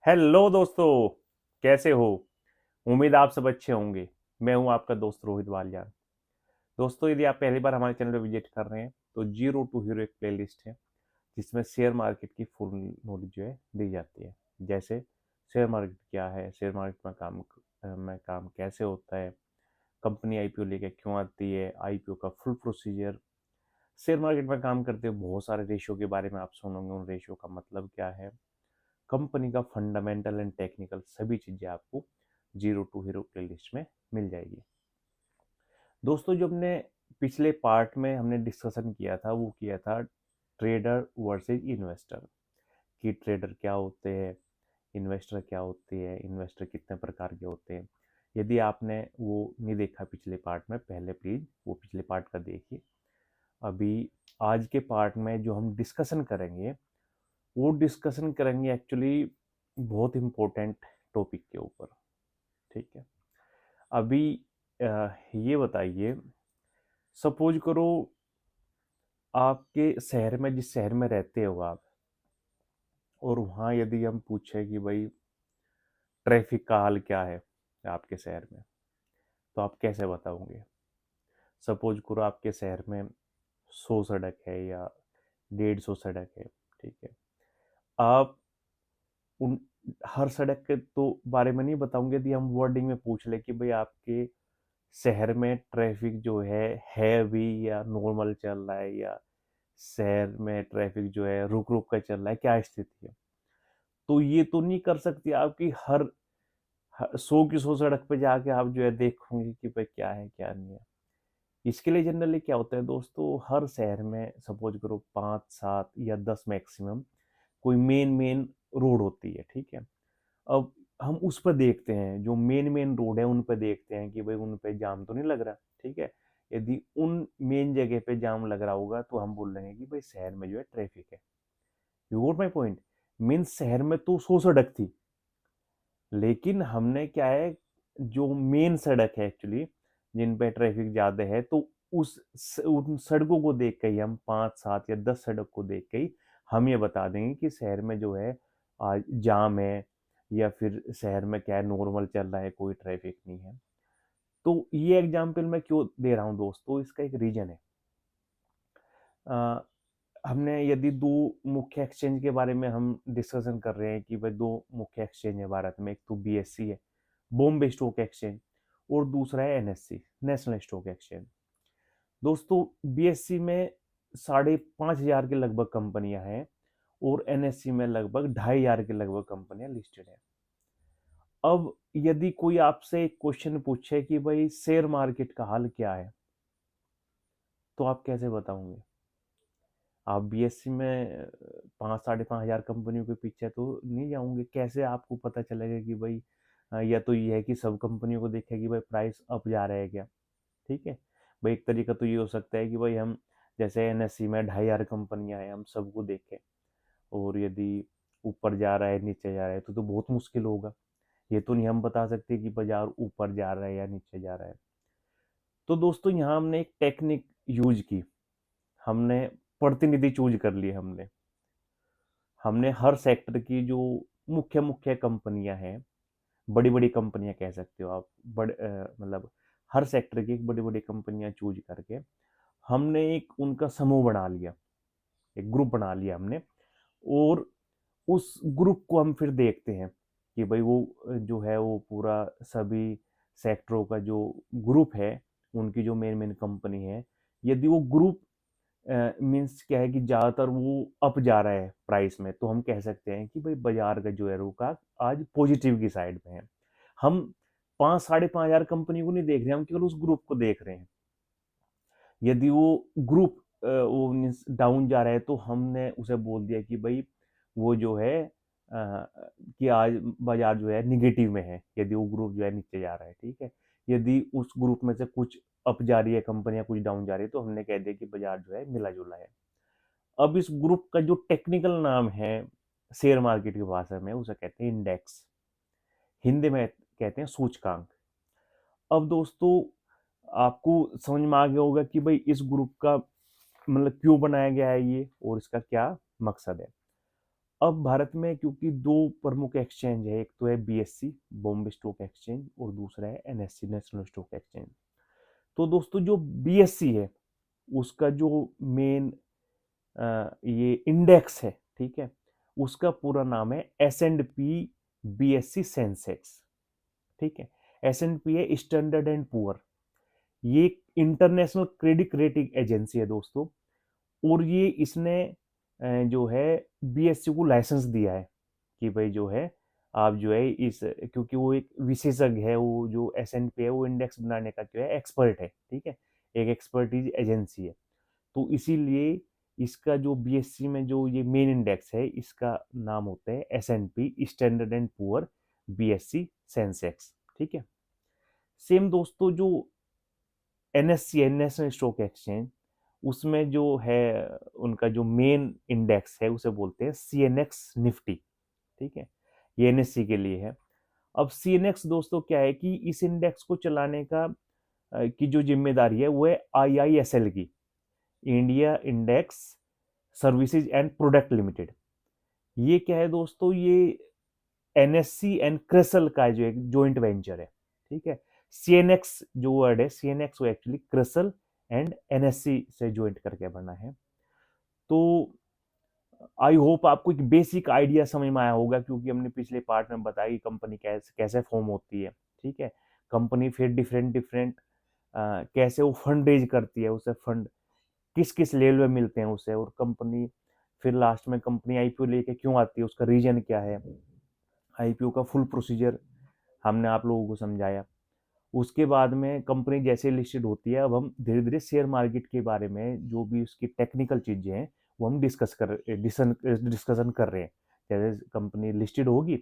Hello दोस्तों, कैसे हो? उम्मीद आप सब अच्छे होंगे। मैं हूं आपका दोस्त रोहित वालियान। दोस्तों, यदि आप पहली बार हमारे चैनल पर विजिट कर रहे हैं तो जीरो टू हीरो एक प्लेलिस्ट है जिसमें शेयर मार्केट की फुल नॉलेज जो है दी जाती है। जैसे शेयर मार्केट क्या है, शेयर मार्केट में काम कैसे होता है, कंपनी आईपीओ लेके क्यों आती है, आईपीओ का फुल प्रोसीजर, शेयर मार्केट में काम करते हुए बहुत सारे रेशियो के बारे में आप सुनोगे, उन रेशियो का मतलब क्या है, कंपनी का फंडामेंटल एंड टेक्निकल सभी चीजें आपको जीरो टू हीरो प्लेलिस्ट में मिल जाएगी। दोस्तों, जो हमने पिछले पार्ट में हमने डिस्कशन किया था वो किया था ट्रेडर वर्सेस इन्वेस्टर, कि ट्रेडर क्या होते हैं, इन्वेस्टर क्या होती है, इन्वेस्टर कितने प्रकार के होते हैं। यदि आपने वो नहीं देखा पिछले पार्ट में, पहले प्लीज वो पिछले पार्ट का देखिए। अभी आज के पार्ट में जो हम डिस्कशन करेंगे वो डिस्कशन करेंगे एक्चुअली बहुत इम्पोर्टेंट टॉपिक के ऊपर। ठीक है। अभी ये बताइए, सपोज करो आपके शहर में, जिस शहर में रहते हो आप, और वहाँ यदि हम पूछे कि भाई ट्रैफिक का हाल क्या है आपके शहर में, तो आप कैसे बताओगे? सपोज करो आपके शहर में 100 सड़क है या 150 सड़क है। ठीक है। आप उन हर सड़क के तो बारे में नहीं बताऊंगे। यदि हम वर्डिंग में पूछ ले कि भाई आपके शहर में ट्रैफिक जो है भी या नॉर्मल चल रहा है, या शहर में ट्रैफिक जो है रुक रुक कर चल रहा है, क्या स्थिति है, तो ये तो नहीं कर सकती आपकी हर 100 की 100 सड़क पे जाके आप जो है देखोगे कि भाई क्या है क्या नहीं है। इसके लिए जनरली क्या होता है दोस्तों, हर शहर में सपोज करो 5 7 या 10 मैक्सिमम कोई मेन मेन रोड होती है। ठीक है। अब हम उस पर देखते हैं, जो मेन मेन रोड है उन पर देखते हैं कि भाई उन पे जाम तो नहीं लग रहा। ठीक है। यदि उन मेन जगह पे जाम लग रहा होगा तो हम बोल रहे हैं कि भाई शहर में जो है ट्रैफिक है। You got my point. Means शहर में तो 100 सड़क थी, लेकिन हमने क्या है, जो मेन सड़क है एक्चुअली जिन पे ट्रैफिक ज्यादा है, तो उन सड़कों को देख के ही हम 5 7 या 10 सड़क को देख के ही हम ये बता देंगे कि शहर में जो है आज जाम है, या फिर शहर में क्या है नॉर्मल चल रहा है, कोई ट्रैफिक नहीं है। तो ये एग्जाम्पल मैं क्यों दे रहा हूँ दोस्तों, इसका एक रीजन है। अ, हमने यदि दो मुख्य एक्सचेंज के बारे में हम डिस्कशन कर रहे हैं कि भाई दो मुख्य एक्सचेंज है भारत में, एक तो बीएससी है, बॉम्बे स्टॉक एक्सचेंज, और दूसरा है एनएससी, नेशनल स्टॉक एक्सचेंज। दोस्तों, बीएससी में 5,500 के लगभग कंपनियां हैं, और एनएससी में लगभग 2,500 के लगभग कंपनियां लिस्टेड है। अब यदि कोई आपसे एक क्वेश्चन पूछे कि भाई शेयर मार्केट का हाल क्या है, तो आप कैसे बताओगे? आप बीएससी में 5 साढ़े 5 हजार कंपनियों के पीछे तो नहीं जाओगे। कैसे आपको पता चलेगा कि भाई या तो ये है कि सब कंपनियों को देखे कि भाई प्राइस अप जा रहा है क्या। ठीक है। भाई एक तरीका तो ये हो सकता है कि भाई हम, जैसे एनएससी में 2,500 कंपनियां हैं, हम सबको देखें, और यदि ऊपर जा रहा है नीचे जा रहा है तो बहुत मुश्किल होगा। ये तो नहीं हम बता सकते कि बाजार ऊपर जा रहा है या नीचे जा रहा है। तो दोस्तों, यहाँ हमने एक टेक्निक यूज की, हमने प्रतिनिधि चूज कर लिए। हमने हर सेक्टर की जो मुख्य मुख्य कंपनियां हैं, बड़ी बड़ी कंपनियां कह सकते हो आप, मतलब हर सेक्टर की बड़ी बड़ी कंपनियां चूज करके हमने एक उनका समूह बना लिया, एक ग्रुप बना लिया हमने। और उस ग्रुप को हम फिर देखते हैं कि भाई वो जो है वो पूरा सभी सेक्टरों का जो ग्रुप है, उनकी जो मेन मेन कंपनी है, यदि वो ग्रुप मीन्स क्या है कि ज़्यादातर वो अप जा रहा है प्राइस में, तो हम कह सकते हैं कि भाई बाजार का जो है रुख आज पॉजिटिव की साइड में है। हम 5 साढ़े 5 हजार कंपनी को नहीं देख रहे, हम केवल उस ग्रुप को देख रहे हैं। यदि वो ग्रुप वो मीन्स डाउन जा रहा है तो हमने उसे बोल दिया कि भाई वो जो है कि आज बाजार जो है निगेटिव में है, यदि वो ग्रुप जो है नीचे जा रहा है। ठीक है। यदि उस ग्रुप में से कुछ अप जा रही है कंपनियां, कुछ डाउन जा रही है, तो हमने कह दिया कि बाजार जो है मिला जुला है। अब इस ग्रुप का जो टेक्निकल नाम है शेयर मार्केट की भाषा में, उसे कहते हैं इंडेक्स, हिंदी में कहते हैं सूचकांक। अब दोस्तों, आपको समझ में आ गया होगा कि भाई इस ग्रुप का मतलब क्यों बनाया गया है ये, और इसका क्या मकसद है। अब भारत में क्योंकि दो प्रमुख एक्सचेंज है, एक तो है बीएससी बॉम्बे स्टॉक एक्सचेंज और दूसरा है एनएससी नेशनल स्टॉक एक्सचेंज। तो दोस्तों जो बीएससी है उसका जो मेन ये इंडेक्स है, ठीक है, उसका पूरा नाम है S and P BSc Sensex, ठीक है। एस एंड पी है स्टैंडर्ड एंड पुअर, ये इंटरनेशनल क्रेडिट रेटिंग एजेंसी है दोस्तों। और ये इसने जो है बीएससी को लाइसेंस दिया है कि भाई जो है आप जो है इस, क्योंकि वो एक विशेषज्ञ है, वो जो एस एंड पी है वो इंडेक्स बनाने का जो है एक्सपर्ट है, ठीक है, एक एक्सपर्टीज एजेंसी है। तो इसीलिए इसका जो बीएससी में जो ये मेन इंडेक्स है इसका नाम होता है S and P standard and poor BSc Sensex, ठीक है। सेम दोस्तों जो एनएससी है नेशनल स्टॉक एक्सचेंज, उसमें जो है उनका जो मेन इंडेक्स है उसे बोलते हैं सीएनएक्स निफ्टी, ठीक है, ये एनएससी के लिए है। अब सीएनएक्स दोस्तों क्या है कि इस इंडेक्स को चलाने का की जो जिम्मेदारी है वो है आईआईएसएल की, India index services and product limited. ये क्या है दोस्तों, ये एनएससी एंड क्रिसल का जो एक जॉइंट वेंचर है, ठीक है। सीएनएक्स जो वर्ड है सीएनएक्स वो एक्चुअली क्रिसल एंड एनएससी से ज्वाइंट करके बना है। तो आई होप आपको एक बेसिक आइडिया समझ में आया होगा, क्योंकि हमने पिछले पार्ट में बताया कि कंपनी कैसे कैसे फॉर्म होती है, ठीक है। कंपनी फिर डिफरेंट डिफरेंट कैसे वो फंड रेज करती है, उसे फंड किस किस लेवल में मिलते हैं उसे, और कंपनी फिर लास्ट में कंपनी आईपीओ लेके क्यों आती है, उसका रीजन क्या है, आईपीओ का फुल प्रोसीजर हमने आप लोगों को समझाया। उसके बाद में कंपनी जैसे लिस्टेड होती है, अब हम धीरे धीरे शेयर मार्केट के बारे में जो भी उसकी टेक्निकल चीजें हैं वो हम डिस्कशन कर रहे हैं। जैसे कंपनी लिस्टेड होगी,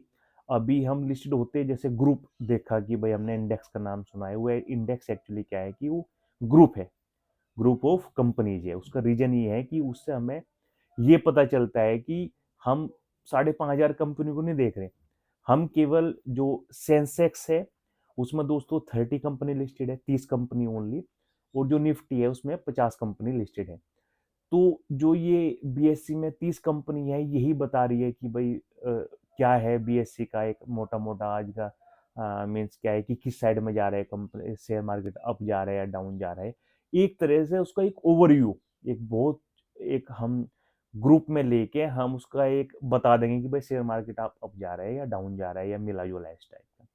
अभी हम लिस्टेड होते हैं जैसे ग्रुप देखा कि भाई हमने इंडेक्स का नाम सुना है, वो इंडेक्स एक्चुअली क्या है कि वो ग्रुप है, ग्रुप ऑफ कंपनीज है। उसका रीजन ये है कि उससे हमें ये पता चलता है कि हम 5,500 कंपनी को नहीं देख रहे, हम केवल जो सेंसेक्स है उसमें दोस्तों 30 कंपनी लिस्टेड है, 30 कंपनी ओनली, और जो निफ्टी है उसमें 50 कंपनी लिस्टेड है। तो जो ये बीएससी में 30 कंपनी है यही बता रही है कि भाई क्या है बीएससी का एक मोटा मोटा आज का मीन्स क्या है कि किस साइड में जा रहा है कंपनी, शेयर मार्केट अप जा रहा है या डाउन जा रहा है। एक तरह से उसका एक ओवरव्यू, एक बहुत एक हम ग्रुप में लेके हम उसका एक बता देंगे कि भाई शेयर मार्केट आप अप जा रहा है या डाउन जा रहा है या मिला जुला इस टाइप का।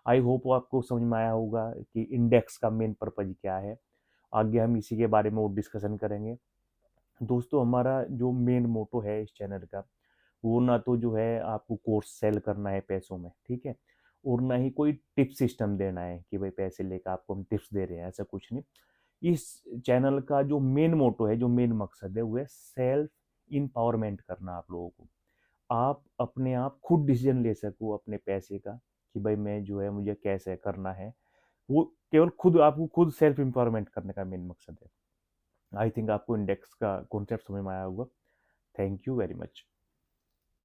आई होप आपको समझ में आया होगा कि इंडेक्स का मेन पर्पज क्या है। आगे हम इसी के बारे में और डिस्कशन करेंगे। दोस्तों हमारा जो मेन मोटो है इस चैनल का, वो ना तो जो है आपको कोर्स सेल करना है पैसों में, ठीक है, और ना ही कोई टिप सिस्टम देना है कि भाई पैसे लेकर आपको हम टिप्स दे रहे हैं, ऐसा कुछ नहीं। इस चैनल का जो मेन मोटो है, जो मेन मकसद है वो है सेल्फ इम्पावरमेंट करना आप लोगों को। आप अपने आप खुद डिसीजन ले सको अपने पैसे का कि भाई मैं जो है मुझे कैसे करना है, वो केवल खुद आपको खुद सेल्फ एम्पावरमेंट करने का मेन मकसद है। आई थिंक आपको इंडेक्स का कॉन्सेप्ट समझ में आया होगा। Thank you very much.